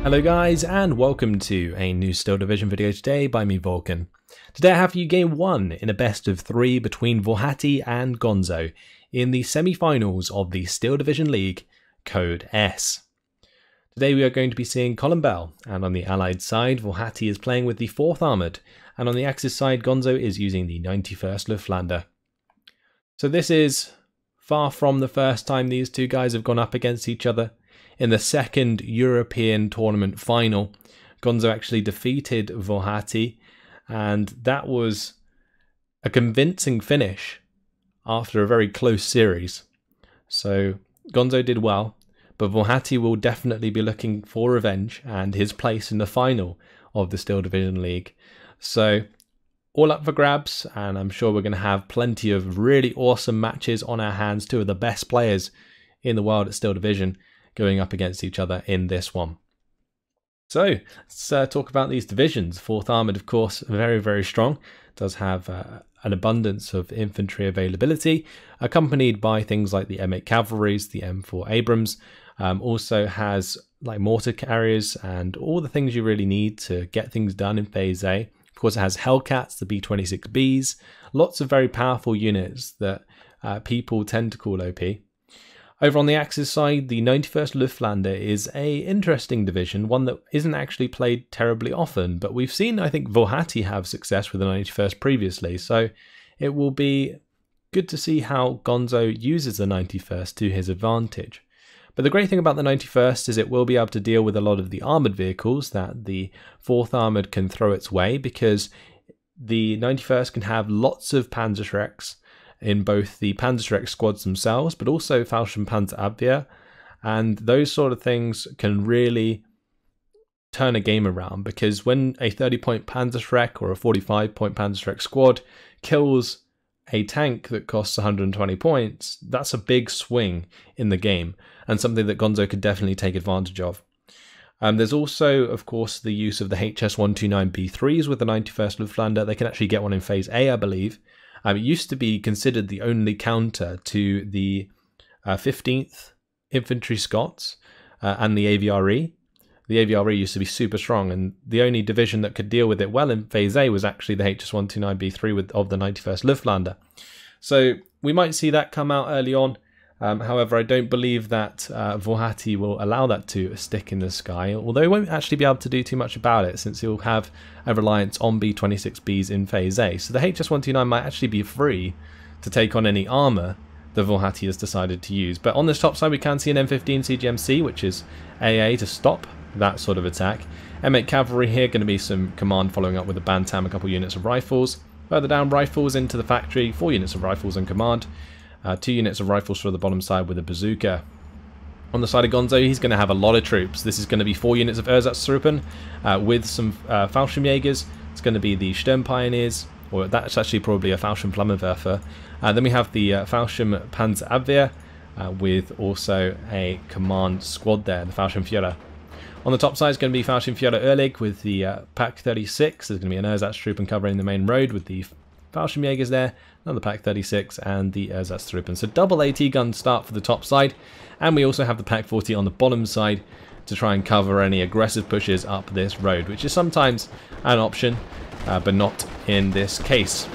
Hello guys, and welcome to a new Steel Division video today by me, Vulcan. Today I have for you game 1 in a best of 3 between Włochaty and Gonzo in the semi-finals of the Steel Division League Code S. Today we are going to be seeing Colombelles, and on the Allied side Włochaty is playing with the 4th Armoured, and on the Axis side Gonzo is using the 91st Luftlande. So this is far from the first time these two guys have gone up against each other. In the second European tournament final, Gonzo actually defeated Włochaty, and that was a convincing finish after a very close series. So Gonzo did well, but Włochaty will definitely be looking for revenge and his place in the final of the Steel Division League. So all up for grabs, and I'm sure we're going to have plenty of really awesome matches on our hands. Two of the best players in the world at Steel Division going up against each other in this one. So let's talk about these divisions. 4th Armoured, of course, very, very strong. Does have an abundance of infantry availability, accompanied by things like the M8 Cavalries, the M4 Abrams. Also has like mortar carriers and all the things you really need to get things done in Phase A. Of course, it has Hellcats, the B-26Bs, lots of very powerful units that people tend to call OP. Over on the Axis side, the 91st Luftlande is a interesting division, one that isn't actually played terribly often, but we've seen, I think, Włochaty have success with the 91st previously, so it will be good to see how Gonzo uses the 91st to his advantage. But the great thing about the 91st is it will be able to deal with a lot of the armoured vehicles that the 4th Armoured can throw its way, because the 91st can have lots of Panzerschrecks in both the Panzerschreck squads themselves, but also Fallschirmpanzerabwehr, and those sort of things can really turn a game around, because when a 30-point Panzerschreck or a 45-point Panzerschreck squad kills a tank that costs 120 points, that's a big swing in the game, and something that Gonzo could definitely take advantage of. There's also, of course, the use of the HS-129B3s with the 91st Luftlande. They can actually get one in Phase A, I believe. It used to be considered the only counter to the 15th Infantry Scots and the AVRE. The AVRE used to be super strong, and the only division that could deal with it well in Phase A was actually the HS-129B3 of the 91st Luftlande. So we might see that come out early on. However, I don't believe that Włochaty will allow that to stick in the sky, although he won't actually be able to do too much about it, since he'll have a reliance on B-26Bs in Phase A. So the HS-129 might actually be free to take on any armour that Włochaty has decided to use. But on this top side we can see an M15 CGMC, which is AA to stop that sort of attack. M8 Cavalry here, going to be some command following up with a Bantam, a couple units of rifles. Further down, rifles into the factory, 4 units of rifles and command. 2 units of rifles for the bottom side with a bazooka. On the side of Gonzo, he's going to have a lot of troops. This is going to be 4 units of Ersatztruppen with some Fallschirmjägers. It's going to be the Sturmpioneers, or that's actually probably a Fallschirmflammenwerfer. Then we have the Fallschirmpanzerabwehr with also a command squad there, the Fallschirmführer. On the top side is going to be Fallschirmführer Erlig with the Pak 36. There's going to be an Ersatztruppen covering the main road with the Fallschirmjägers there, another Pak 36 and the Ersatztruppen. So double AT gun start for the top side, and we also have the Pak 40 on the bottom side to try and cover any aggressive pushes up this road, which is sometimes an option, but not in this case.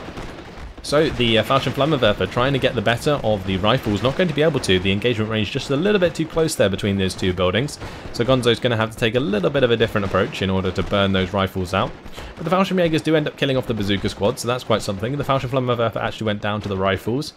So the Fallschirmflammenwerfer trying to get the better of the rifles, not going to be able to. The engagement range just a little bit too close there between those two buildings, so Gonzo's going to have to take a little bit of a different approach in order to burn those rifles out. But the Fallschirmjägers do end up killing off the bazooka squad, so that's quite something. The Fallschirmflammenwerfer actually went down to the rifles.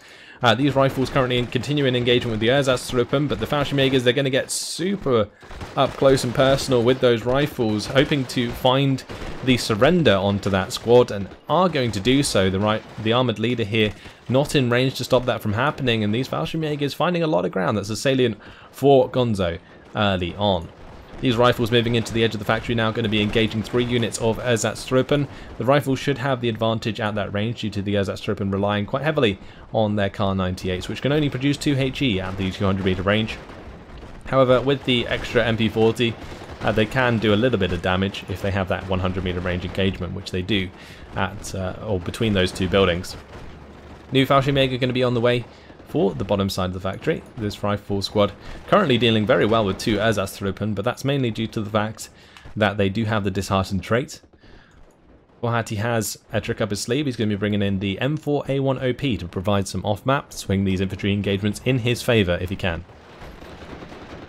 These rifles currently continuing engagement with the Ersatztruppen, but the Fallschirmjägers, they're going to get super up close and personal with those rifles, hoping to find the surrender onto that squad, and are going to do so. The armoured leader here not in range to stop that from happening, and these Fallschirmjägers finding a lot of ground. That's a salient for Gonzo early on. These rifles moving into the edge of the factory now, going to be engaging 3 units of Ersatztruppen. The rifles should have the advantage at that range due to the Ersatztruppen relying quite heavily on their Kar 98s, which can only produce 2 HE at the 200 meter range. However, with the extra MP40, they can do a little bit of damage if they have that 100 meter range engagement, which they do at or between those two buildings. New Fallschirmjäger going to be on the way for the bottom side of the factory. This rifle squad currently dealing very well with 2 Ersatztruppen, but that's mainly due to the fact that they do have the disheartened trait. Włochaty has a trick up his sleeve. He's going to be bringing in the M4A1OP to provide some off-map, swing these infantry engagements in his favour if he can.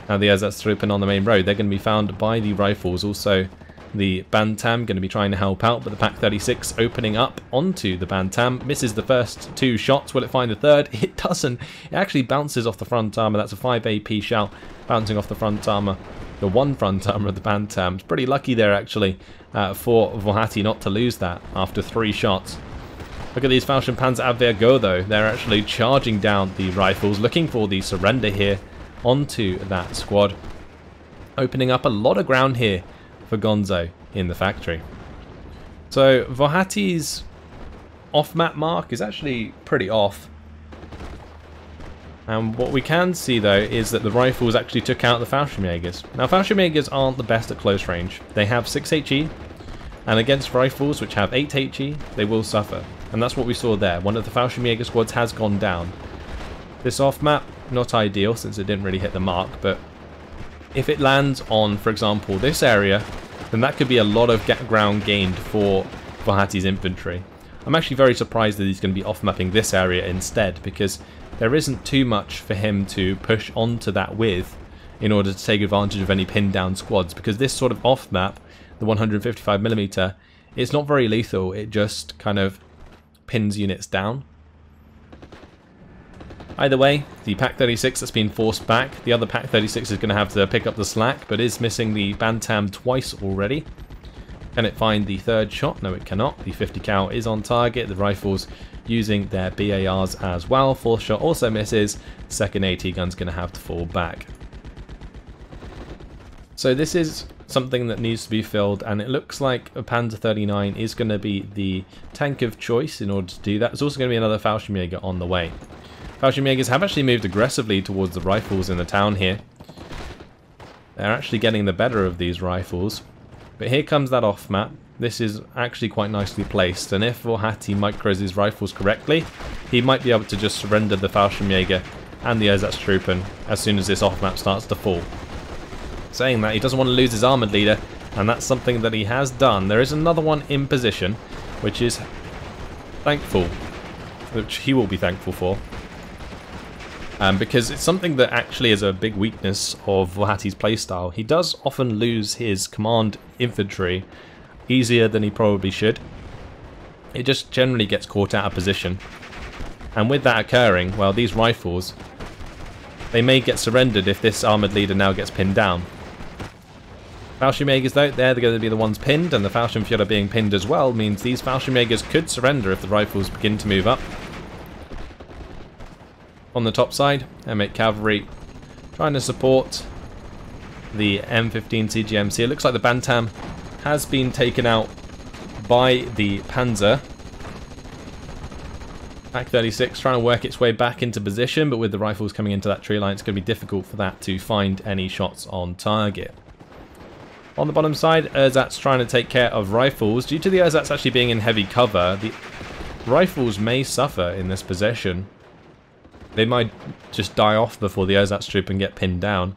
Now the Ersatztruppen on the main road, they're going to be found by the rifles. Also the Bantam going to be trying to help out, but the Pak-36 opening up onto the Bantam. Misses the first 2 shots. Will it find the third? It doesn't. It actually bounces off the front armour. That's a 5 AP shell bouncing off the front armour. The 1 front armour of the Bantam. It's pretty lucky there actually for Włochaty not to lose that after 3 shots. Look at these Falchion Panzerabwehr go though. They're actually charging down the rifles, looking for the surrender here onto that squad. Opening up a lot of ground here for Gonzo in the factory. So Włochaty's off-map mark is actually pretty off. And what we can see though is that the rifles actually took out the Fallschirmjägers. Now Fallschirmjägers aren't the best at close range. They have 6 HE, and against rifles which have 8 HE, they will suffer. And that's what we saw there. One of the Fallschirmjäger squads has gone down. This off-map, not ideal since it didn't really hit the mark, but if it lands on, for example, this area, then that could be a lot of ground gained for Włochaty's infantry. I'm actually very surprised that he's going to be off-mapping this area instead, because there isn't too much for him to push onto that with in order to take advantage of any pinned down squads, because this sort of off-map, the 155mm, it's not very lethal. It just kind of pins units down. Either way, the Pak-36 that's been forced back. The other Pak-36 is going to have to pick up the slack, but is missing the Bantam twice already. Can it find the third shot? No, it cannot. The 50 cal is on target. The rifles using their BARs as well. 4th shot also misses. Second AT gun's going to have to fall back. So this is something that needs to be filled, and it looks like a Panzer 39 is going to be the tank of choice in order to do that. There's also going to be another Fallschirmjäger on the way. Fallschirmjägers have actually moved aggressively towards the rifles in the town here. They're actually getting the better of these rifles. But here comes that off map. This is actually quite nicely placed, and if Włochaty micros his rifles correctly, he might be able to just surrender the Fallschirmjäger and the Ersatztruppen as soon as this off map starts to fall. Saying that, he doesn't want to lose his armoured leader, and that's something that he has done. There is another one in position, which is thankful, which he will be thankful for. Because it's something that actually is a big weakness of Włochaty's playstyle. He does often lose his command infantry easier than he probably should. It just generally gets caught out of position. And with that occurring, well, these rifles, they may get surrendered if this armoured leader now gets pinned down. Fallschirmjägers though, they're going to be the ones pinned, and the Fallschirmführer being pinned as well means these Fallschirmjägers could surrender if the rifles begin to move up. On the top side, M8 Cavalry trying to support the M15 CGMC. It looks like the Bantam has been taken out by the Panzer. Pak-36 trying to work its way back into position, but with the rifles coming into that tree line, it's going to be difficult for that to find any shots on target. On the bottom side, Ersatz trying to take care of rifles. Due to the Ersatz actually being in heavy cover, the rifles may suffer in this position. They might just die off before the Ersatztruppen and get pinned down.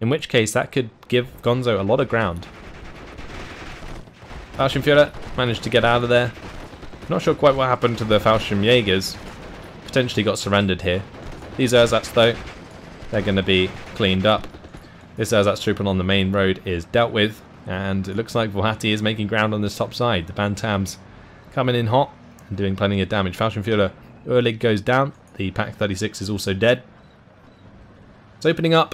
In which case, that could give Gonzo a lot of ground. Fallschirmführer managed to get out of there. Not sure quite what happened to the Fallschirmjägers. Potentially got surrendered here. These Ersatz though, they're going to be cleaned up. This Ersatztruppen on the main road is dealt with, and it looks like Włochaty is making ground on this top side. The Bantams coming in hot and doing plenty of damage. Fallschirmführer Urlig goes down. The Pak-36 is also dead. It's opening up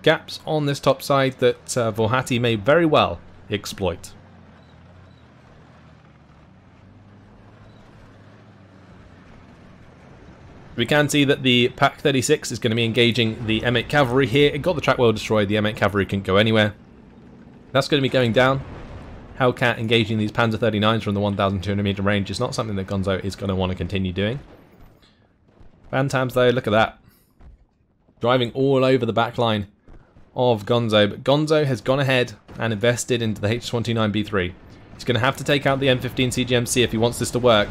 gaps on this top side that Włochaty may very well exploit. We can see that the Pak-36 is going to be engaging the M8 Cavalry here. It got the track well destroyed. The M8 Cavalry couldn't go anywhere. That's going to be going down. Hellcat engaging these Panzer 39s from the 1,200 meter range is not something that Gonzo is going to want to continue doing. Bantams though, look at that. Driving all over the back line of Gonzo. But Gonzo has gone ahead and invested into the H29B3. He's going to have to take out the M15 CGMC if he wants this to work.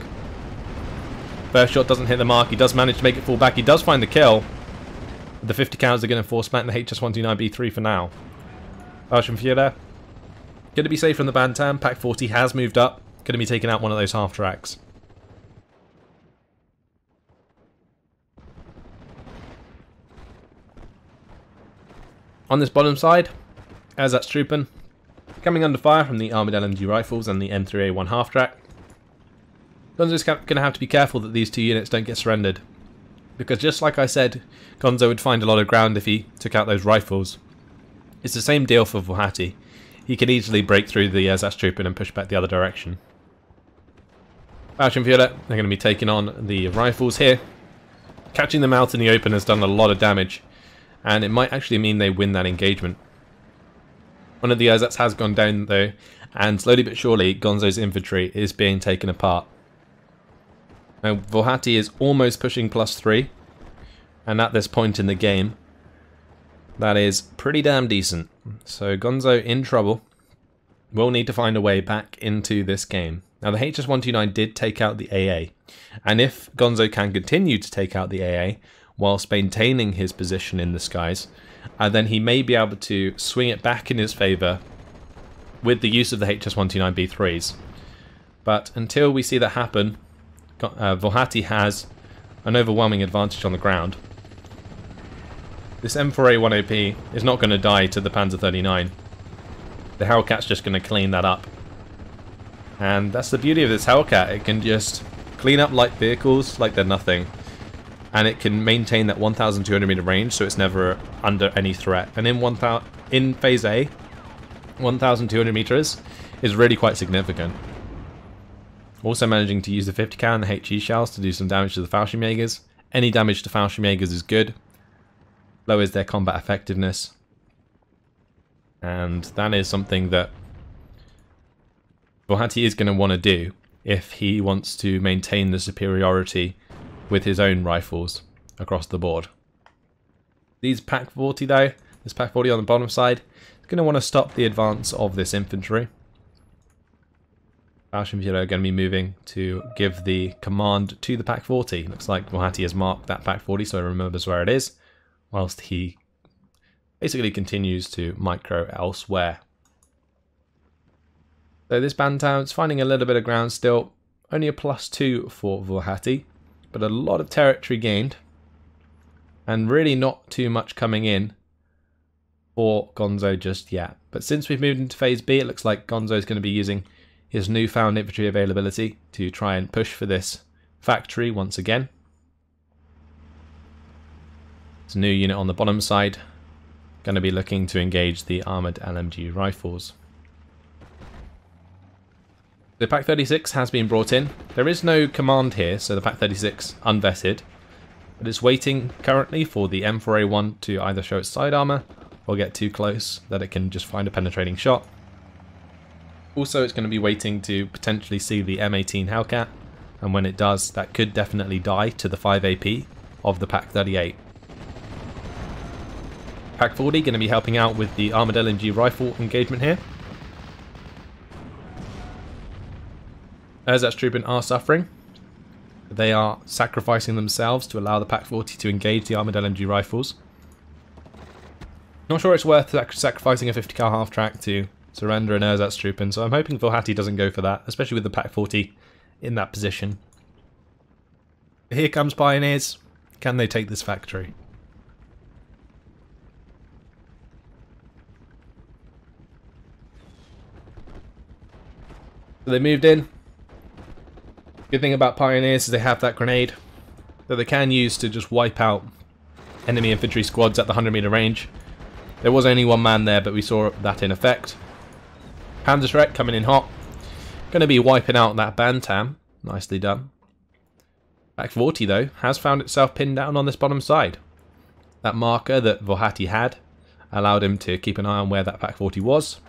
First shot doesn't hit the mark. He does manage to make it fall back. He does find the kill. The 50 cals are going to force back the HS-129B3 for now. VulcanHDGaming going to be safe from the Bantam. Pack 40 has moved up. Going to be taking out one of those half tracks. On this bottom side, as that's trooping, coming under fire from the armoured LMG rifles and the M3A1 half track. Gonzo's going to have to be careful that these two units don't get surrendered, because just like I said, Gonzo would find a lot of ground if he took out those rifles. It's the same deal for Włochaty. He can easily break through the that's trooping and push back the other direction. VulcanHDGaming, they're going to be taking on the rifles here. Catching them out in the open has done a lot of damage, and it might actually mean they win that engagement. One of the Ersatz has gone down though, and slowly but surely Gonzo's infantry is being taken apart. Now Włochaty is almost pushing +3, and at this point in the game, that is pretty damn decent. So Gonzo in trouble. Will need to find a way back into this game. Now the HS-129 did take out the AA, and if Gonzo can continue to take out the AA whilst maintaining his position in the skies, then he may be able to swing it back in his favour with the use of the HS-129B3s. But until we see that happen, Włochaty has an overwhelming advantage on the ground. This M4A1 OP is not going to die to the Panzer 39. The Hellcat's just going to clean that up. And that's the beauty of this Hellcat. It can just clean up light vehicles like they're nothing. And it can maintain that 1,200 meter range, so it's never under any threat. And in Phase A, 1,200 meters is really quite significant. Also managing to use the 50 cal and the HE shells to do some damage to the Fallschirmjägers. Any damage to Fallschirmjägers is good. Lowers their combat effectiveness. And that is something that Włochaty is going to want to do if he wants to maintain the superiority with his own rifles across the board. These Pack 40 though, this Pack 40 on the bottom side, is going to want to stop the advance of this infantry. VulcanHDGaming are going to be moving to give the command to the Pack 40. Looks like Włochaty has marked that Pack 40 so he remembers where it is, whilst he basically continues to micro elsewhere. So this Bantam is finding a little bit of ground still. Only a +2 for Włochaty, but a lot of territory gained. And really not too much coming in for Gonzo just yet. But since we've moved into Phase B, it looks like Gonzo is going to be using his newfound infantry availability to try and push for this factory once again. It's a new unit on the bottom side. Going to be looking to engage the armoured LMG rifles. The Pack 36 has been brought in. There is no command here, so the Pack 36 unvetted. But it's waiting currently for the M4A1 to either show its side armour or get too close that it can just find a penetrating shot. Also, it's going to be waiting to potentially see the M18 Hellcat, and when it does, that could definitely die to the 5 AP of the Pack 38. Pack 40 going to be helping out with the armoured LMG rifle engagement here. Ersatz trooping are suffering. They are sacrificing themselves to allow the Pack 40 to engage the armoured LMG rifles. Not sure it's worth sacrificing a 50 cal half track to surrender an Ersatz trooping, so I'm hoping Włochaty doesn't go for that, especially with the Pack 40 in that position. Here comes Pioneers. Can they take this factory? So they moved in. Good thing about Pioneers is they have that grenade that they can use to just wipe out enemy infantry squads at the 100 meter range. There was only one man there, but we saw that in effect. Panzerschreck coming in hot. Going to be wiping out that Bantam. Nicely done. Pack 40 though has found itself pinned down on this bottom side. That marker that Włochaty had allowed him to keep an eye on where that Pack 40 was.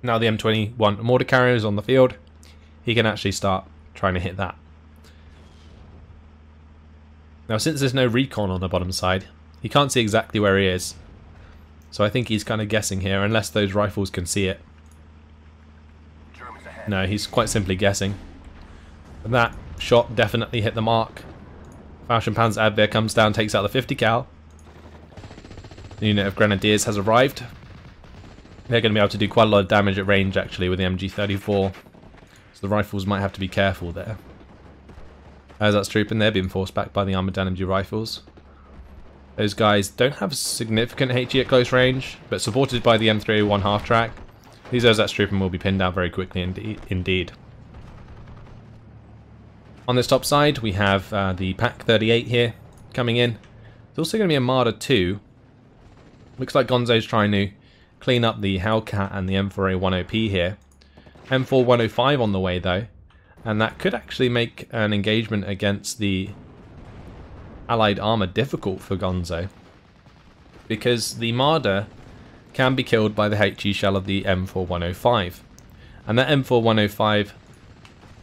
Now the M21 mortar carrier is on the field. He can actually start trying to hit that. Now since there's no recon on the bottom side, he can't see exactly where he is. So I think he's kind of guessing here, unless those rifles can see it. No, he's quite simply guessing. And that shot definitely hit the mark. VulcanHDGaming Abwehr comes down, takes out the 50 cal. The unit of Grenadiers has arrived. They're going to be able to do quite a lot of damage at range actually with the MG34. So the rifles might have to be careful there. As that's trooping, they're being forced back by the armoured LMG rifles. Those guys don't have significant HE at close range, but supported by the M301 half-track, these Ersatz trooping will be pinned down very quickly indeed. On this top side, we have the Pak 38 here coming in. There's also going to be a Marder 2. Looks like Gonzo's trying to clean up the Hellcat and the M4A10P here. M4105 on the way though, and that could actually make an engagement against the Allied armour difficult for Gonzo, because the Marder can be killed by the HE shell of the M4105, and that M4105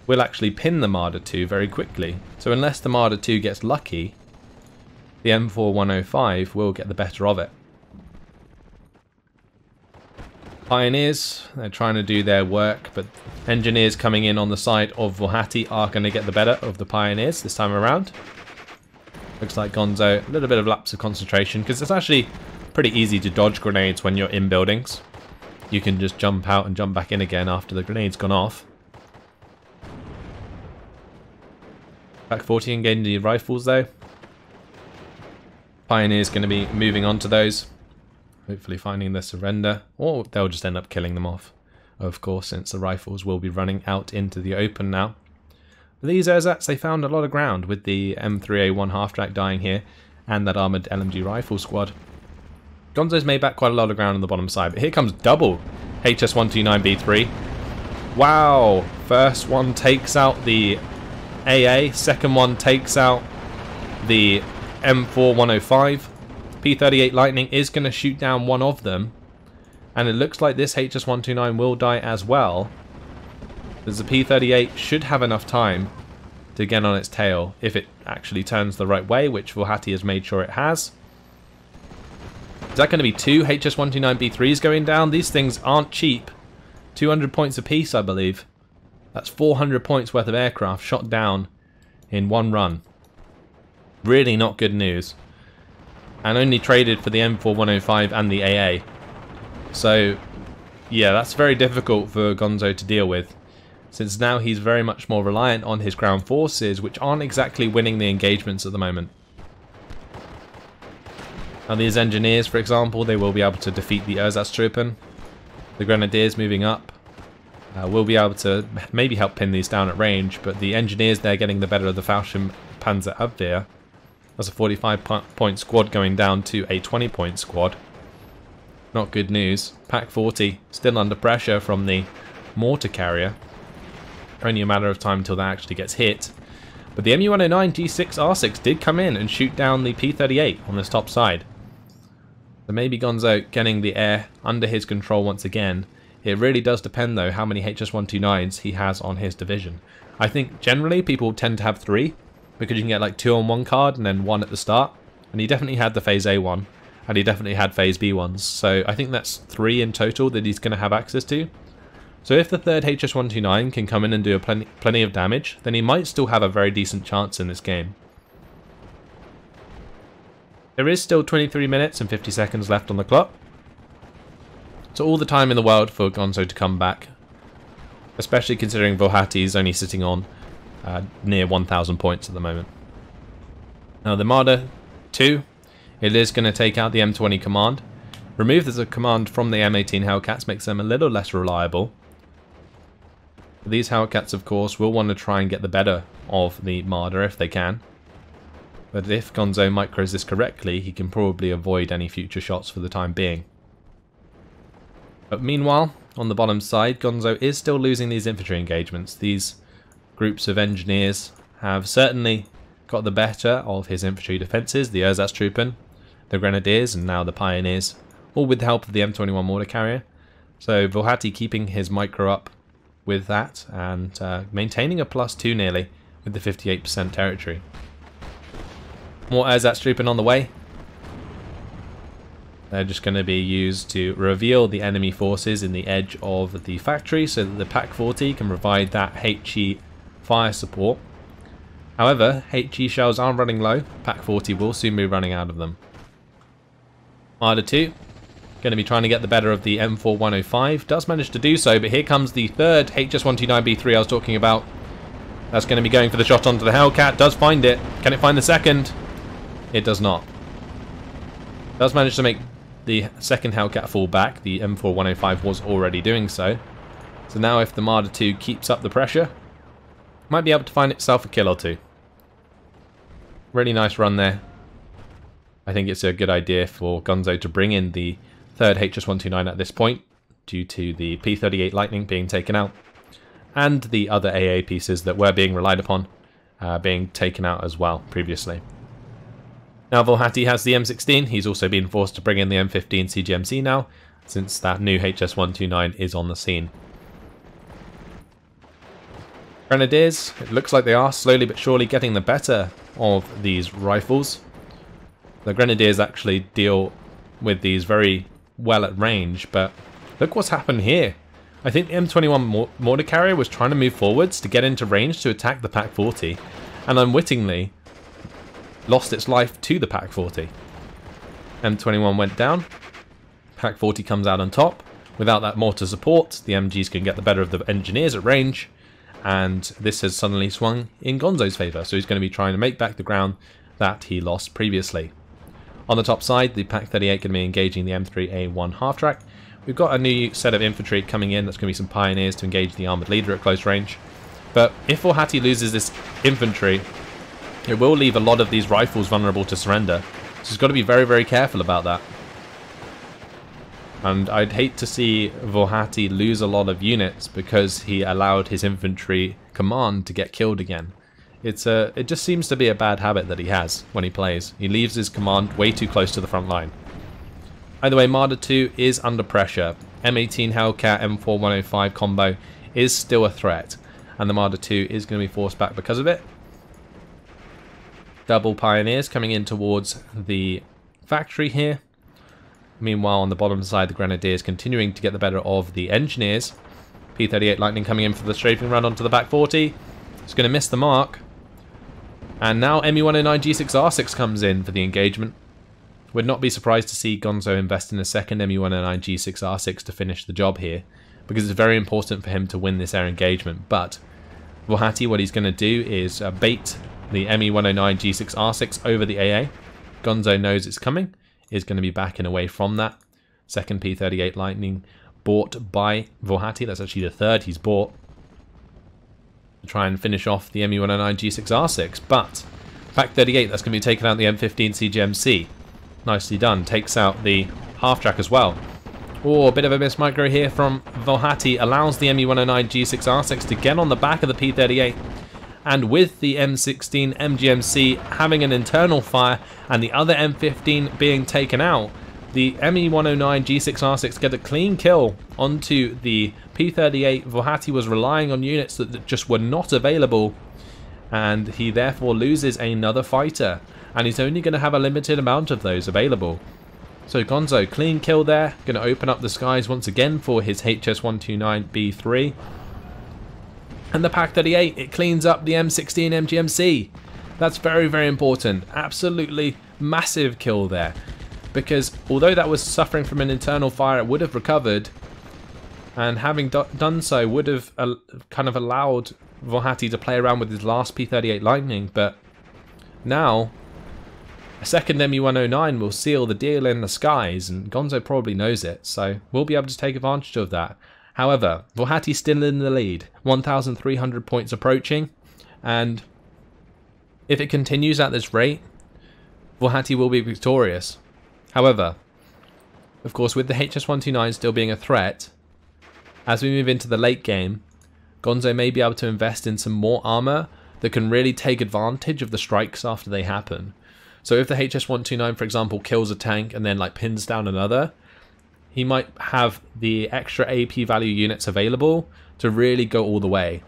will actually pin the Marder 2 very quickly. So unless the Marder 2 gets lucky, the M4105 will get the better of it. Pioneers, they're trying to do their work, but engineers coming in on the side of VulcanHDG are going to get the better of the Pioneers this time around. Looks like Gonzo, a little bit of lapse of concentration, because it's actually pretty easy to dodge grenades when you're in buildings. You can just jump out and jump back in again after the grenade's gone off. Pak 40 engaging the rifles though. Pioneer's going to be moving on to those. Hopefully finding the surrender, or they'll just end up killing them off, of course, since the rifles will be running out into the open now. But these Ersatz, they found a lot of ground with the M3A1 half-track dying here, and that armoured LMG rifle squad. Gonzo's made back quite a lot of ground on the bottom side, but here comes double HS129B3. Wow! First one takes out the AA, second one takes out the M4105. P38 Lightning is going to shoot down one of them, and it looks like this HS129 will die as well, as the P38 should have enough time to get on its tail if it actually turns the right way, which VulcanHDG has made sure it has. Is that going to be two HS129B3s going down? These things aren't cheap. 200 points apiece, I believe. That's 400 points worth of aircraft shot down in one run. Really not good news. And only traded for the M4105 and the AA. So, yeah, that's very difficult for Gonzo to deal with, since now he's very much more reliant on his ground forces, which aren't exactly winning the engagements at the moment. Now these engineers, for example, they will be able to defeat the Ersatztruppen. The Grenadiers moving up will be able to maybe help pin these down at range, but the engineers, they're getting the better of the VulcanHDG Abwehr. That's a 45-point squad going down to a 20-point squad. Not good news. Pak 40 still under pressure from the mortar carrier. Only a matter of time until that actually gets hit. But the MU-109 G6R6 did come in and shoot down the P38 on this top side. So maybe Gonzo getting the air under his control once again. It really does depend though how many HS129s he has on his division. I think generally people tend to have 3, because you can get like 2 on one card and then 1 at the start. And he definitely had the Phase A one, and he definitely had Phase B ones. So I think that's 3 in total that he's going to have access to. So if the third HS129 can come in and do plenty of damage, then he might still have a very decent chance in this game. There is still 23 minutes and 50 seconds left on the clock. So all the time in the world for Gonzo to come back, especially considering VulcanHDG is only sitting on near 1,000 points at the moment. Now the Marder 2, it is going to take out the M20 command. Remove the command from the M18 Hellcats makes them a little less reliable. These Hellcats, of course, will want to try and get the better of the Marder if they can. But if Gonzo micros this correctly, he can probably avoid any future shots for the time being. But meanwhile, on the bottom side, Gonzo is still losing these infantry engagements. These groups of engineers have certainly got the better of his infantry defences, the Ersatztruppen, the Grenadiers, and now the Pioneers, all with the help of the M21 mortar carrier. So VulcanHDG keeping his micro up with that, and maintaining a +2 nearly with the 58% territory. More Ersatztruppen on the way. They're just going to be used to reveal the enemy forces in the edge of the factory so that the Pak 40 can provide that HE fire support. However, HE shells are running low. Pack 40 will soon be running out of them. Marder 2 going to be trying to get the better of the M4105. Does manage to do so, but here comes the third HS129B3 I was talking about. That's going to be going for the shot onto the Hellcat. Does find it. Can it find the second? It does not. Does manage to make the second Hellcat fall back. The M4105 was already doing so. So now if the Marder 2 keeps up the pressure, might be able to find itself a kill or two. Really nice run there. I think it's a good idea for Gonzo to bring in the third HS129 at this point, due to the P38 Lightning being taken out, and the other AA pieces that were being relied upon being taken out as well previously. Now Włochaty has the M16, he's also been forced to bring in the M15 CGMC now, since that new HS129 is on the scene. Grenadiers, it looks like they are slowly but surely getting the better of these rifles. The Grenadiers actually deal with these very well at range, but look what's happened here. I think the M21 mortar carrier was trying to move forwards to get into range to attack the Pack 40, and unwittingly lost its life to the Pack 40. M21 went down, Pack 40 comes out on top. Without that mortar support, the MGs can get the better of the engineers at range, and this has suddenly swung in Gonzo's favour, so he's going to be trying to make back the ground that he lost previously. On the top side, the Pack 38 going to be engaging the M3A1 half-track. We've got a new set of infantry coming in. That's going to be some pioneers to engage the armoured leader at close range. But if Włochaty loses this infantry, it will leave a lot of these rifles vulnerable to surrender. So he's got to be very, very careful about that. And I'd hate to see Włochaty lose a lot of units because he allowed his infantry command to get killed again. It just seems to be a bad habit that he has when he plays. He leaves his command way too close to the front line. Either way, Marder 2 is under pressure. M18 Hellcat M4105 combo is still a threat, and the Marder 2 is going to be forced back because of it. Double pioneers coming in towards the factory here. Meanwhile, on the bottom side, the Grenadiers continuing to get the better of the engineers. P38 Lightning coming in for the strafing run onto the Pack 40. It's going to miss the mark. And now ME109 G6R6 comes in for the engagement. Would not be surprised to see Gonzo invest in a second ME109 G6R6 to finish the job here, because it's very important for him to win this air engagement. But Włochaty, what he's going to do is bait the ME109 G6R6 over the AA. Gonzo knows it's coming, is going to be backing away from that. Second P38 Lightning bought by Włochaty. That's actually the third he's bought to try and finish off the ME109 G6R6. But Pack 38, that's going to be taking out the M15 CGMC. Nicely done. Takes out the half-track as well. Oh, a bit of a miss micro here from Włochaty. Allows the ME109 G6R6 to get on the back of the P38. And with the M16 MGMC having an internal fire and the other M15 being taken out, the ME109 G6R6 get a clean kill onto the P38. Włochaty was relying on units that just were not available, and he therefore loses another fighter, and he's only going to have a limited amount of those available. So Gonzo, clean kill there, going to open up the skies once again for his HS129B3. And the Pack 38, it cleans up the M16 MGMC. That's very, very important. Absolutely massive kill there. Because although that was suffering from an internal fire, it would have recovered. And having done so would have kind of allowed Włochaty to play around with his last P38 Lightning. But now, a second ME109 will seal the deal in the skies. And Gonzo probably knows it. So we'll be able to take advantage of that. However, Włochaty's still in the lead, 1,300 points approaching, and if it continues at this rate, Włochaty will be victorious. However, of course, with the HS129 still being a threat, as we move into the late game, Gonzo may be able to invest in some more armor that can really take advantage of the strikes after they happen. So if the HS129, for example, kills a tank and then like pins down another, he might have the extra AP value units available to really go all the way.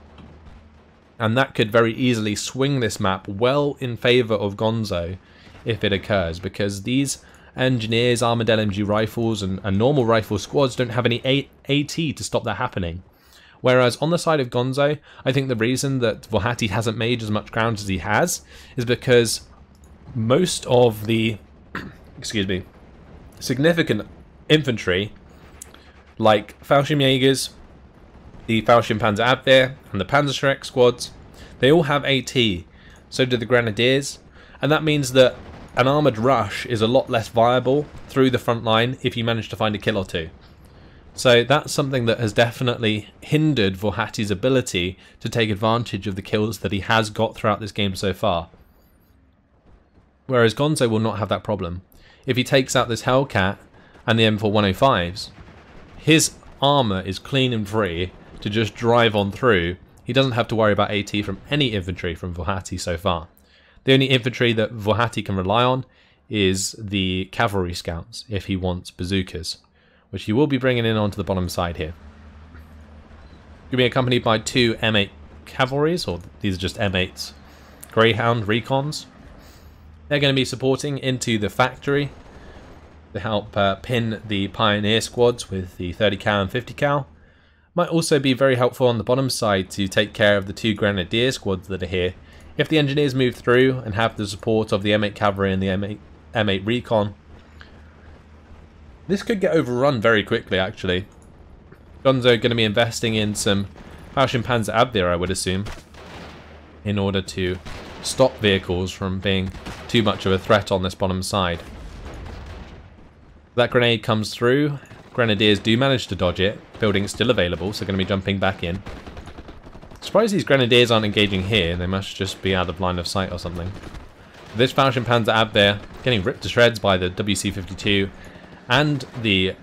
And that could very easily swing this map well in favour of Gonzo if it occurs, because these engineers, armoured LMG rifles and normal rifle squads don't have any AT to stop that happening. Whereas on the side of Gonzo, I think the reason that Włochaty hasn't made as much ground as he has is because most of the excuse me, significant infantry, like Fallschirmjägers, the Fallschirmpanzerabwehr, and the Panzerschreck squads, they all have AT. So do the Grenadiers, and that means that an armoured rush is a lot less viable through the front line if you manage to find a kill or two. So that's something that has definitely hindered Włochaty's ability to take advantage of the kills that he has got throughout this game so far. Whereas Gonzo will not have that problem. If he takes out this Hellcat and the M4105s, his armour is clean and free to just drive on through. He doesn't have to worry about AT from any infantry from Włochaty so far. The only infantry that Włochaty can rely on is the cavalry scouts if he wants bazookas, which he will be bringing in onto the bottom side here. He'll be accompanied by 2 M8 cavalries, or these are just M8s, Greyhound Recons. They're going to be supporting into the factory to help pin the Pioneer squads with the 30 cal and 50 cal. Might also be very helpful on the bottom side to take care of the 2 Grenadier squads that are here. If the engineers move through and have the support of the M8 cavalry and the M8 Recon, this could get overrun very quickly actually. Gonzo going to be investing in some Fallschirmpanzerabwehr, I would assume, in order to stop vehicles from being too much of a threat on this bottom side. That grenade comes through. Grenadiers do manage to dodge it. Building's still available, so going to be jumping back in. Surprised these Grenadiers aren't engaging here. They must just be out of line of sight or something. This Fallschirmpanzerabwehr getting ripped to shreds by the WC-52 and the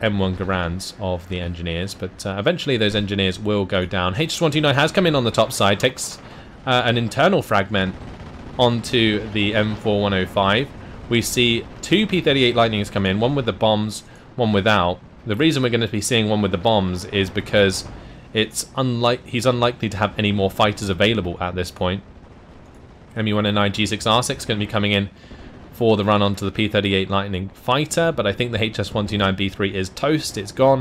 M1 Garands of the engineers, but eventually those engineers will go down. HS-129 has come in on the top side, takes an internal fragment onto the M4105. We see 2 P-38 Lightnings come in, one with the bombs, one without. The reason we're going to be seeing one with the bombs is because he's unlikely to have any more fighters available at this point. ME-109 G6R6 going to be coming in for the run onto the P-38 Lightning fighter, but I think the HS-129B3 is toast, it's gone,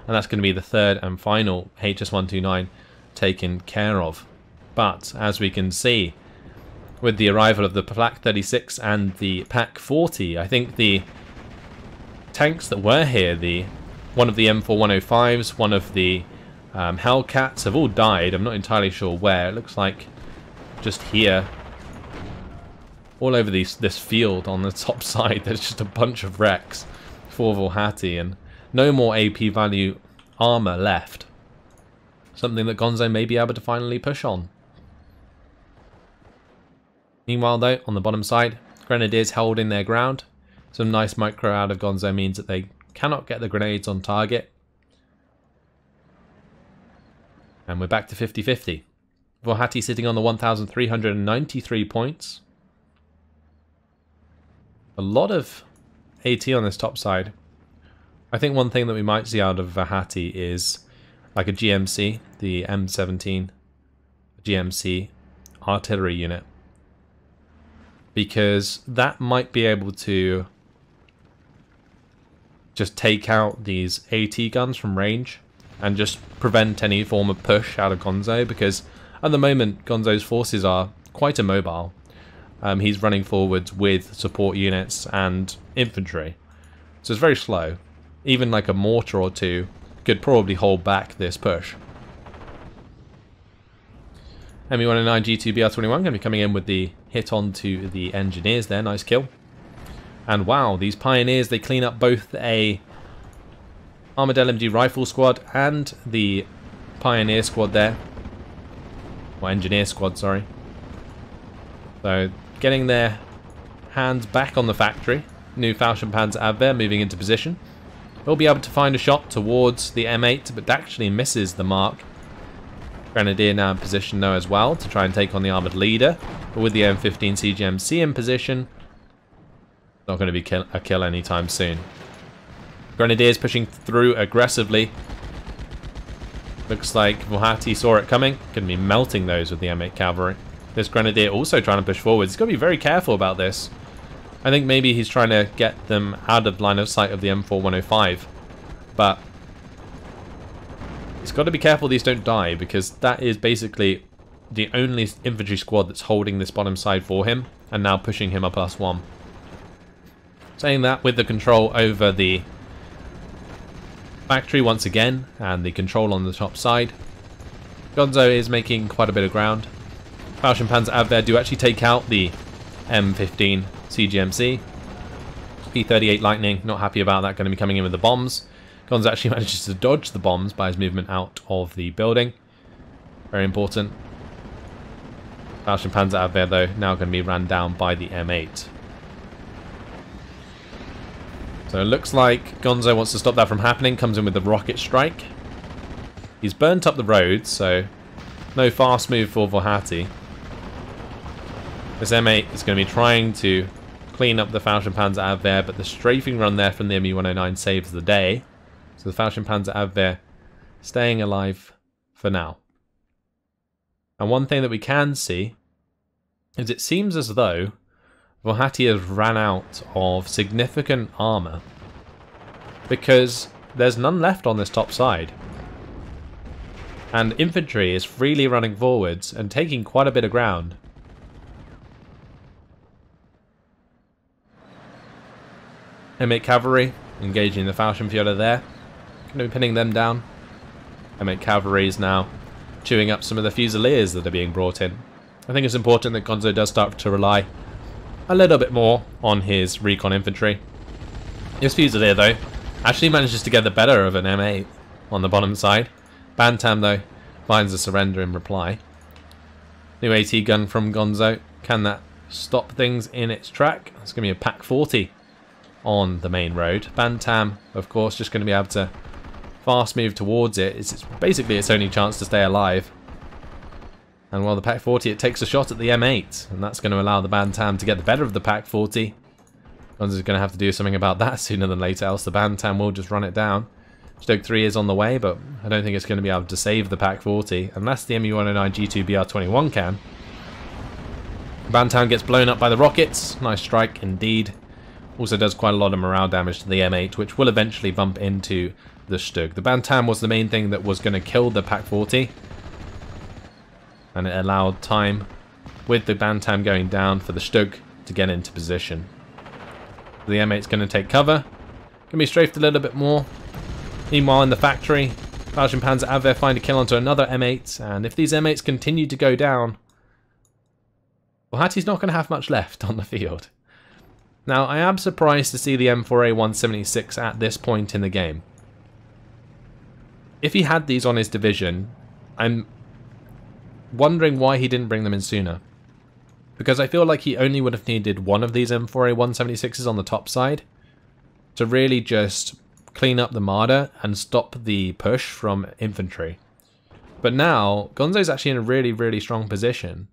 and that's going to be the third and final HS-129 taken care of. But as we can see, with the arrival of the Flak 36 and the Pak 40, I think the tanks that were here, one of the M4105s, one of the Hellcats, have all died. I'm not entirely sure where. It looks like just here, all over this field on the top side, there's just a bunch of wrecks for Włochaty and no more AP value armor left. Something that Gonzo may be able to finally push on. Meanwhile though, on the bottom side, Grenadiers holding their ground. Some nice micro out of Gonzo means that they cannot get the grenades on target. And we're back to 50-50. Włochaty sitting on the 1,393 points. A lot of AT on this top side. I think one thing that we might see out of Włochaty is like a GMC, the M17 GMC artillery unit. Because that might be able to just take out these AT guns from range and just prevent any form of push out of Gonzo, because at the moment Gonzo's forces are quite immobile. He's running forwards with support units and infantry, so it's very slow. Even like a mortar or two could probably hold back this push. ME-109 G2BR21 going to be coming in with the hit onto the engineers there. Nice kill. And wow, these Pioneers, they clean up both a Armoured LMG Rifle Squad and the Pioneer Squad there. Or Engineer Squad, sorry. So, getting their hands back on the factory. New Fallschirmpanzerabwehr moving into position. We'll be able to find a shot towards the M8, but actually misses the mark. Grenadier now in position though as well to try and take on the armoured leader. But with the M15 CGMC in position, not going to be a kill anytime soon. Grenadiers pushing through aggressively. Looks like Włochaty saw it coming. Going to be melting those with the M8 cavalry. This Grenadier also trying to push forward. He's got to be very careful about this. I think maybe he's trying to get them out of line of sight of the M4105. But He's got to be careful these don't die, because that is basically the only infantry squad that's holding this bottom side for him, and now pushing him a +1. Saying that, with the control over the factory once again, and the control on the top side, Gonzo is making quite a bit of ground. VulcanHDGaming do actually take out the M15 CGMC. P-38 Lightning, not happy about that, going to be coming in with the bombs. Gonzo actually manages to dodge the bombs by his movement out of the building. Very important. VulcanHDGaming though, now going to be ran down by the M8. So it looks like Gonzo wants to stop that from happening, comes in with the rocket strike. He's burnt up the roads, so no fast move for Włochaty. This M8 is going to be trying to clean up the VulcanHDGaming, but the strafing run there from the ME-109 saves the day. So the VulcanHDGaming staying alive for now. And one thing that we can see is it seems as though Włochaty has ran out of significant armor, because there's none left on this top side. And infantry is freely running forwards and taking quite a bit of ground. M8 cavalry engaging the VulcanHDGaming there. Going to be pinning them down. M8 cavalry is now chewing up some of the Fusiliers that are being brought in. I think it's important that Gonzo does start to rely a little bit more on his recon infantry. His Fusilier though actually manages to get the better of an M8 on the bottom side. Bantam though finds a surrender in reply. New AT gun from Gonzo. Can that stop things in its track? It's going to be a Pack 40 on the main road. Bantam, of course, just going to be able to fast move towards it. It's basically its only chance to stay alive. And while the Pack 40, it takes a shot at the M8, and that's going to allow the Bantam to get the better of the Pack 40. Gonzo's going to have to do something about that sooner than later, else the Bantam will just run it down. Stoke 3 is on the way, but I don't think it's going to be able to save the Pack 40, unless the ME-109 G2 BR-21 can. Bantam gets blown up by the rockets. Nice strike indeed. Also does quite a lot of morale damage to the M8, which will eventually bump into the Stug. The Bantam was the main thing that was going to kill the Pack 40. And it allowed time, with the Bantam going down, for the Stug to get into position. The M8's going to take cover. Going to be strafed a little bit more. Meanwhile, in the factory, VulcanHDGaming find a kill onto another M8. And if these M8s continue to go down, Włochaty's not going to have much left on the field. Now, I am surprised to see the M4A176 at this point in the game. If he had these on his division, I'm wondering why he didn't bring them in sooner. Because I feel like he only would have needed one of these M4A176s on the top side to really just clean up the Marder and stop the push from infantry. But now, Gonzo's actually in a really, really strong position.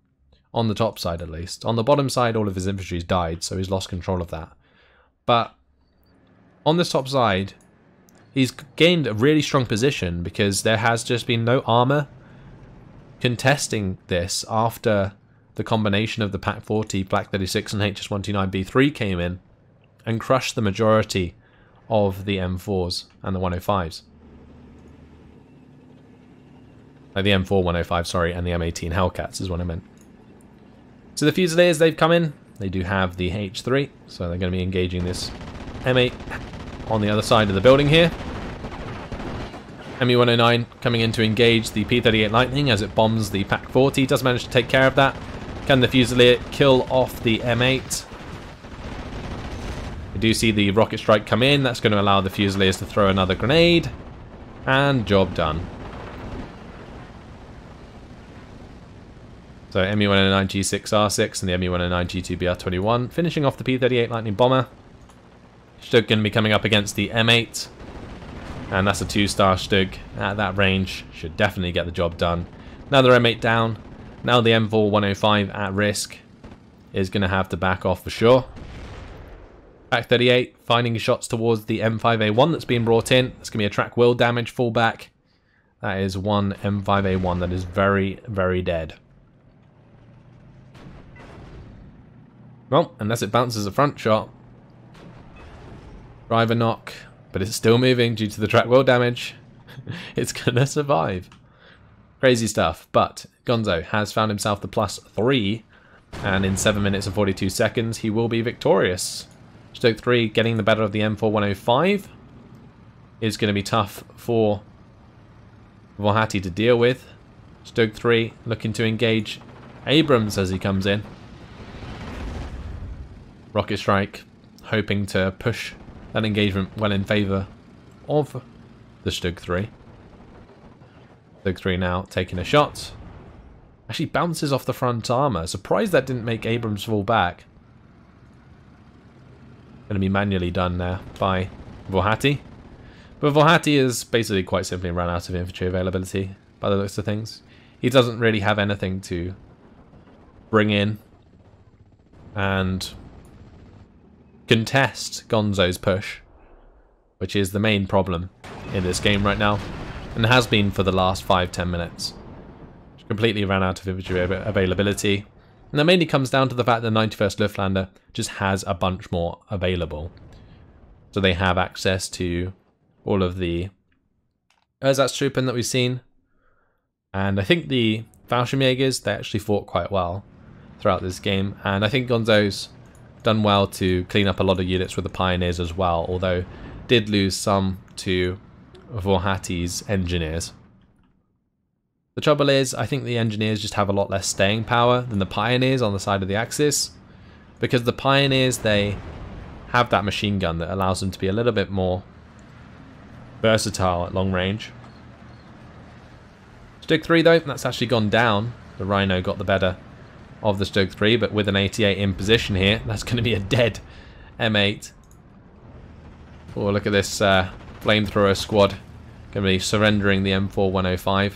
On the top side, at least. On the bottom side, all of his infantry's died, so he's lost control of that. But on this top side, he's gained a really strong position because there has just been no armor contesting this after the combination of the Pack 40, Black 36 and HS129B3 came in and crushed the majority of the M4s and the 105s. Like the M4 105, sorry, and the M18 Hellcats is what I meant. So the Fusiliers, they've come in. They do have the H3, so they're going to be engaging this M8 on the other side of the building here. ME-109 coming in to engage the P-38 Lightning as it bombs the Pack 40. Does manage to take care of that. Can the Fusilier kill off the M8? We do see the rocket strike come in. That's going to allow the Fusiliers to throw another grenade. And job done. So ME-109 G6R6 and the ME-109 G2 BR-21 finishing off the P-38 Lightning Bomber. Stug going to be coming up against the M8. And that's a 2-star Stug at that range. Should definitely get the job done. Another M8 down. Now the M4 105 at risk is going to have to back off for sure. Pack 38 finding shots towards the M5A1 that's being brought in. That's going to be a track wheel damage fallback. That is one M5A1 that is very, very dead. Well, unless it bounces a front shot. Driver knock, but it's still moving due to the track wheel damage. it's gonna survive. Crazy stuff. But Gonzo has found himself the +3, and in 7 minutes and 42 seconds, he will be victorious. Stoke 3 getting the better of the M4105 is going to be tough for Włochaty to deal with. Stoke 3 looking to engage Abrams as he comes in. Rocket Strike hoping to push that engagement well in favour of the Stoke 3. Stoke 3 now taking a shot. Actually bounces off the front armour. Surprised that didn't make Abrams fall back. Going to be manually done there by Włochaty. But Włochaty is basically quite simply run out of infantry availability by the looks of things. He doesn't really have anything to bring in and contest Gonzo's push, which is the main problem in this game right now, and has been for the last 5-10 minutes. Completely ran out of infantry availability, and that mainly comes down to the fact that 91st Luftlande just has a bunch more available. So they have access to all of the Ersatztruppen that we've seen, and I think the Fallschirmjägers, they actually fought quite well throughout this game, and I think Gonzo's done well to clean up a lot of units with the Pioneers as well, although did lose some to Włochaty's Engineers. The trouble is, I think the Engineers just have a lot less staying power than the Pioneers on the side of the Axis, because the Pioneers, they have that machine gun that allows them to be a little bit more versatile at long range. Stoke 3 though, that's actually gone down. The Rhino got the better of the Stoke 3, but with an 88 in position here, that's going to be a dead M8. Oh, look at this flamethrower squad. Going to be surrendering the M4105.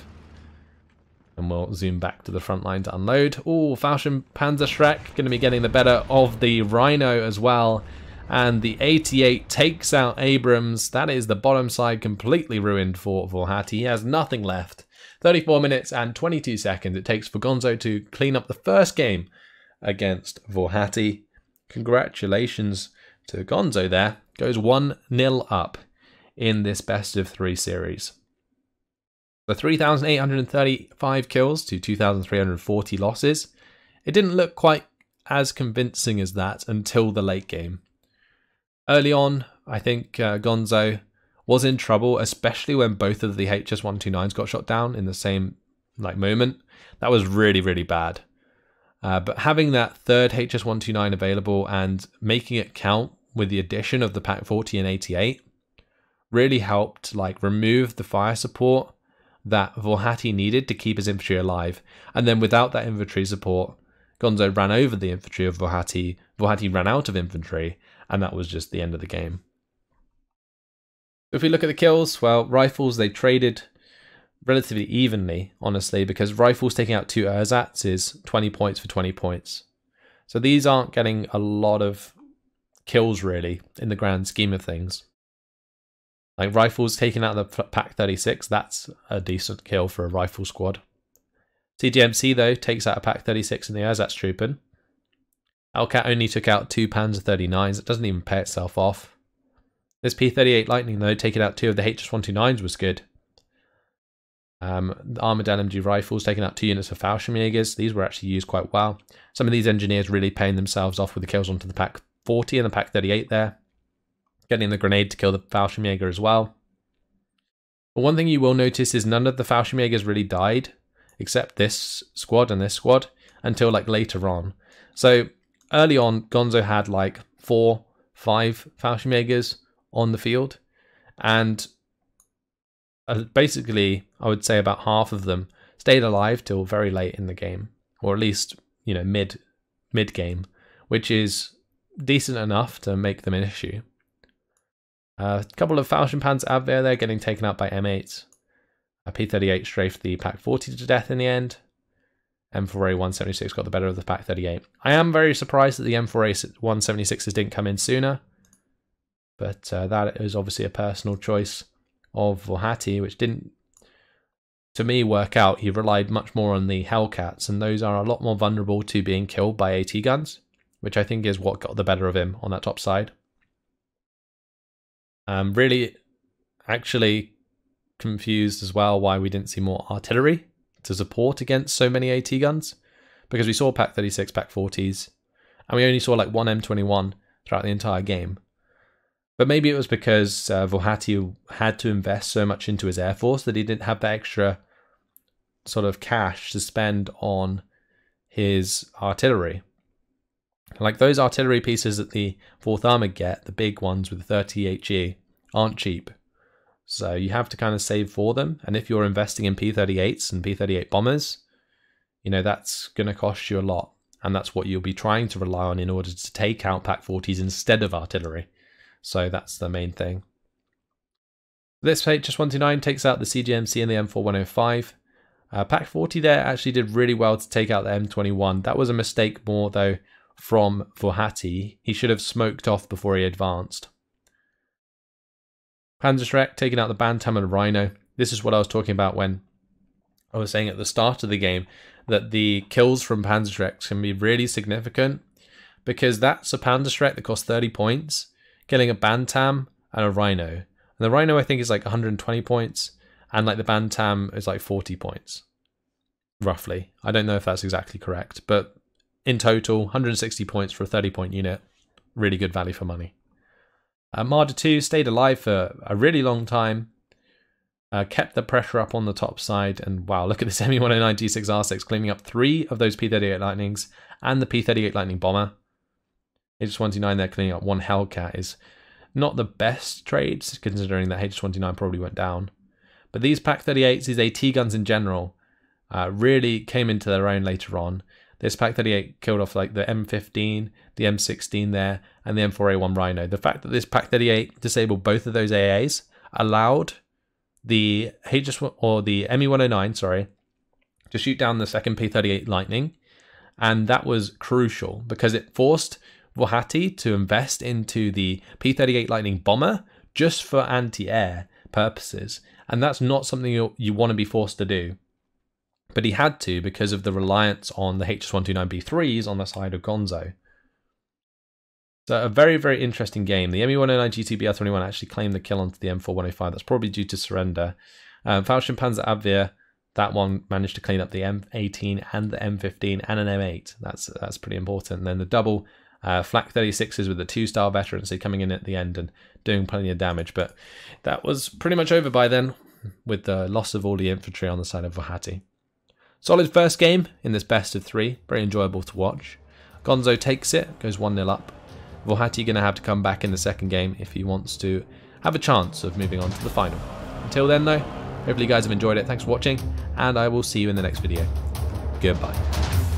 And we'll zoom back to the front line to unload. Oh, Fallschirm Panzerschreck going to be getting the better of the Rhino as well. And the 88 takes out Abrams. That is the bottom side completely ruined for Włochaty. He has nothing left. 34 minutes and 22 seconds it takes for Gonzo to clean up the first game against Włochaty. Congratulations to Gonzo there. Goes 1-0 up in this best of 3 series. So 3,835 kills to 2,340 losses. It didn't look quite as convincing as that until the late game. Early on, I think Gonzo was in trouble, especially when both of the HS-129s got shot down in the same moment. That was really, really bad. But having that third HS-129 available and making it count with the addition of the Pak 40 and 88 really helped remove the fire support that Włochaty needed to keep his infantry alive. And then without that infantry support, Gonzo ran over the infantry of Włochaty. Włochaty ran out of infantry, and that was just the end of the game. If we look at the kills, well, rifles, they traded relatively evenly, honestly, because rifles taking out 2 ersatz is 20 points for 20 points. So these aren't getting a lot of kills, really, in the grand scheme of things. Like rifles taking out the Pak 36, that's a decent kill for a rifle squad. CGMC, though, takes out a Pak 36 in the Ersatztruppen. Hellcat only took out 2 Panzer 39s. It doesn't even pay itself off. This P38 Lightning, though, taking out 2 of the HS-129s was good. The Armoured LMG rifles taking out 2 units of Fallschirmjägers. These were actually used quite well. Some of these engineers really paying themselves off with the kills onto the Pak 40 and the Pak 38 there. Getting the grenade to kill the Fallschirmjäger as well. But one thing you will notice is none of the Fallschirmjägers really died, except this squad and this squad, until later on. So early on, Gonzo had 4, 5 Fallschirmjägers on the field, and basically I would say about half of them stayed alive till very late in the game, or at least mid game, which is decent enough to make them an issue. A couple of Fallschirmpanzer Abwehr there getting taken out by M8. A P38 strafed the Pak 40 to death in the end. M4A 176 got the better of the Pak 38. I am very surprised that the M4A 176s didn't come in sooner, but that is obviously a personal choice of Włochaty, which didn't, to me, work out. He relied much more on the Hellcats, and those are a lot more vulnerable to being killed by AT guns, which I think is what got the better of him on that top side. Really, actually confused as well why we didn't see more artillery to support against so many AT guns, because we saw Pak 36, Pak 40s, and we only saw like one M21 throughout the entire game. But maybe it was because Włochaty had to invest so much into his air force that he didn't have that extra sort of cash to spend on his artillery. Like those artillery pieces that the 4th Armoured get, the big ones with 30 HE, aren't cheap. So you have to kind of save for them. And if you're investing in P-38s and P-38 bombers, you know, that's going to cost you a lot. And that's what you'll be trying to rely on in order to take out Pak 40s instead of artillery. So that's the main thing. This HS-129 takes out the CGMC and the M4105. Pak 40 there actually did really well to take out the M21. That was a mistake more though from Włochaty. He should have smoked off before he advanced. Panzerschreck taking out the Bantam and Rhino. This is what I was talking about when I was saying at the start of the game that the kills from Panzerschreck can be really significant, because that's a Panzerschreck that costs 30 points, killing a Bantam and a Rhino. And the Rhino I think is like 120 points, and like the Bantam is like 40 points, roughly. I don't know if that's exactly correct, but in total, 160 points for a 30-point unit. Really good value for money. Marder 2 stayed alive for a really long time, kept the pressure up on the top side, and wow, look at this ME-109 G6R6 cleaning up 3 of those P-38 Lightnings and the P-38 Lightning Bomber. HS-29 there cleaning up 1 Hellcat is not the best trades, considering that HS-29 probably went down. But these Pak 38s, these AT guns in general, really came into their own later on. This Pak 38 killed off like the M15, the M16 there, and the M4A1 Rhino. The fact that this Pak 38 disabled both of those AAs allowed the the ME-109, sorry, to shoot down the second P-38 Lightning, and that was crucial because it forced Włochaty to invest into the P-38 Lightning Bomber just for anti-air purposes, and that's not something you want to be forced to do. But he had to because of the reliance on the HS-129B3s on the side of Gonzo. So a very, very interesting game. The ME-109 GTBR-21 actually claimed the kill onto the M4105. That's probably due to surrender. Falchion Panzer Abwehr, that one managed to clean up the M18 and the M15 and an M8. That's pretty important. And then the double Flak 36s with the 2-star veterancy coming in at the end and doing plenty of damage. But that was pretty much over by then, with the loss of all the infantry on the side of Włochaty. Solid first game in this best of 3. Very enjoyable to watch. Gonzo takes it, goes 1-0 up. Włochaty going to have to come back in the second game if he wants to have a chance of moving on to the final. Until then though, hopefully you guys have enjoyed it. Thanks for watching, and I will see you in the next video. Goodbye.